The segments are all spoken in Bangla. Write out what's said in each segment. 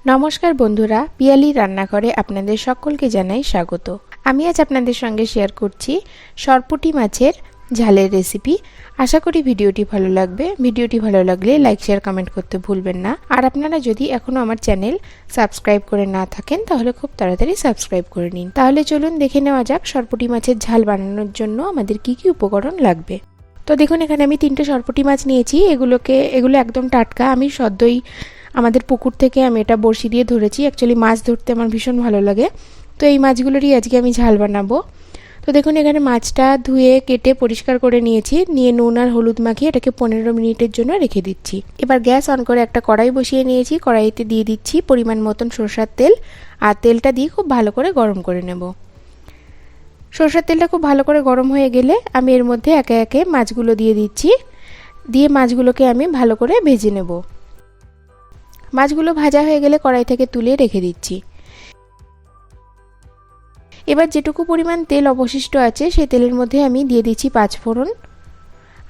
নমস্কার বন্ধুরা, পিয়ালি রান্নাঘরে আপনাদের সকলকে জানাই স্বাগত। আমি আজ আপনাদের সঙ্গে শেয়ার করছি সরপুটি মাছের ঝালের রেসিপি। আশা করি ভিডিওটি ভালো লাগবে। ভিডিওটি ভালো লাগলে লাইক শেয়ার কমেন্ট করতে ভুলবেন না। আর আপনারা যদি এখনও আমার চ্যানেল সাবস্ক্রাইব করে না থাকেন তাহলে খুব তাড়াতাড়ি সাবস্ক্রাইব করে নিন। তাহলে চলুন দেখে নেওয়া যাক সরপুটি মাছের ঝাল বানানোর জন্য আমাদের কি কি উপকরণ লাগবে। তো দেখুন, এখানে আমি 3টে সরপুটি মাছ নিয়েছি। এগুলো একদম টাটকা। আমি সদ্যই আমাদের পুকুর থেকে আমি এটা বড়শি দিয়ে ধরেছি। অ্যাকচুয়ালি মাছ ধরতে আমার ভীষণ ভালো লাগে, তো এই মাছগুলোরই আজকে আমি ঝাল বানাবো। তো দেখুন, এখানে মাছটা ধুয়ে কেটে পরিষ্কার করে নিয়েছি। নিয়ে নুন আর হলুদ মাখিয়ে এটাকে 15 মিনিটের জন্য রেখে দিচ্ছি। এবার গ্যাস অন করে একটা কড়াই বসিয়ে নিয়েছি। কড়াইতে দিয়ে দিচ্ছি পরিমাণ মতন সরষের তেল, আর তেলটা দিয়ে খুব ভালো করে গরম করে নেব। সরষের তেলটা খুব ভালো করে গরম হয়ে গেলে আমি এর মধ্যে একে একে মাছগুলো দিয়ে দিচ্ছি। দিয়ে মাছগুলোকে আমি ভালো করে ভেজে নেব। মাছগুলো ভাজা হয়ে গেলে কড়াই থেকে তুলে রেখে দিচ্ছি। এবার যেটুকু পরিমাণ তেল অবশিষ্ট আছে সেই তেলের মধ্যে আমি দিয়ে দিচ্ছি পাঁচফোড়ন।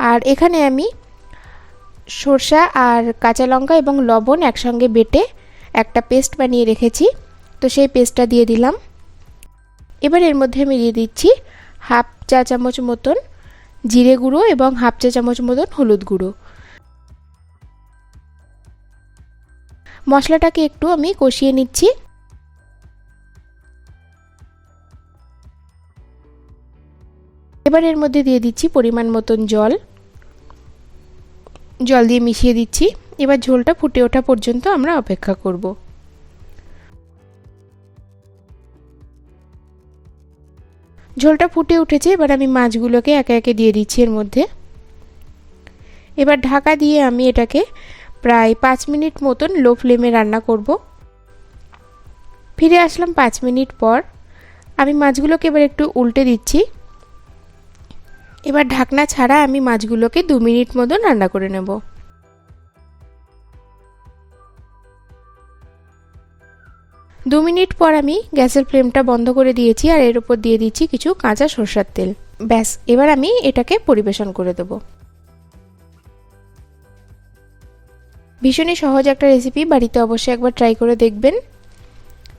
আর এখানে আমি সরষা আর কাঁচা লঙ্কা এবং লবণ একসঙ্গে বেটে একটা পেস্ট বানিয়ে রেখেছি, তো সেই পেস্টটা দিয়ে দিলাম। এবার এর মধ্যে আমি দিয়ে দিচ্ছি হাফ চা চামচ মতন জিরে গুঁড়ো এবং হাফ চা চামচ মতন হলুদ গুঁড়ো। মশলাটাকে একটু আমি কষিয়ে নিচ্ছি। এবার এর মধ্যে দিয়ে দিচ্ছি পরিমাণ মতন জল দিয়ে মিশিয়ে দিচ্ছি। এবার ঝোলটা ফুটে ওঠা পর্যন্ত আমরা অপেক্ষা করব। ঝোলটা ফুটে উঠেছে। এবার আমি মাছগুলোকে একে একে দিয়ে দিচ্ছি এর মধ্যে। এবার ঢাকা দিয়ে আমি এটাকে প্রায় 5 মিনিট মতন লো ফ্লেমে রান্না করব। ফিরে আসলাম 5 মিনিট পর। আমি মাছগুলোকে এবার একটু উল্টে দিচ্ছি। এবার ঢাকনা ছাড়া আমি মাছগুলোকে 2 মিনিট মতন রান্না করে নেব। 2 মিনিট পর আমি গ্যাসের ফ্লেমটা বন্ধ করে দিয়েছি আর এর উপর দিয়ে দিচ্ছি কিছু কাঁচা সরষের তেল। ব্যাস, এবার আমি এটাকে পরিবেশন করে দেব। ভীষণই সহজ একটা রেসিপি, বাড়িতে অবশ্যই একবার ট্রাই করে দেখবেন।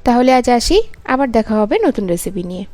তাহলে আজ আসি, আবার দেখা হবে নতুন রেসিপি নিয়ে।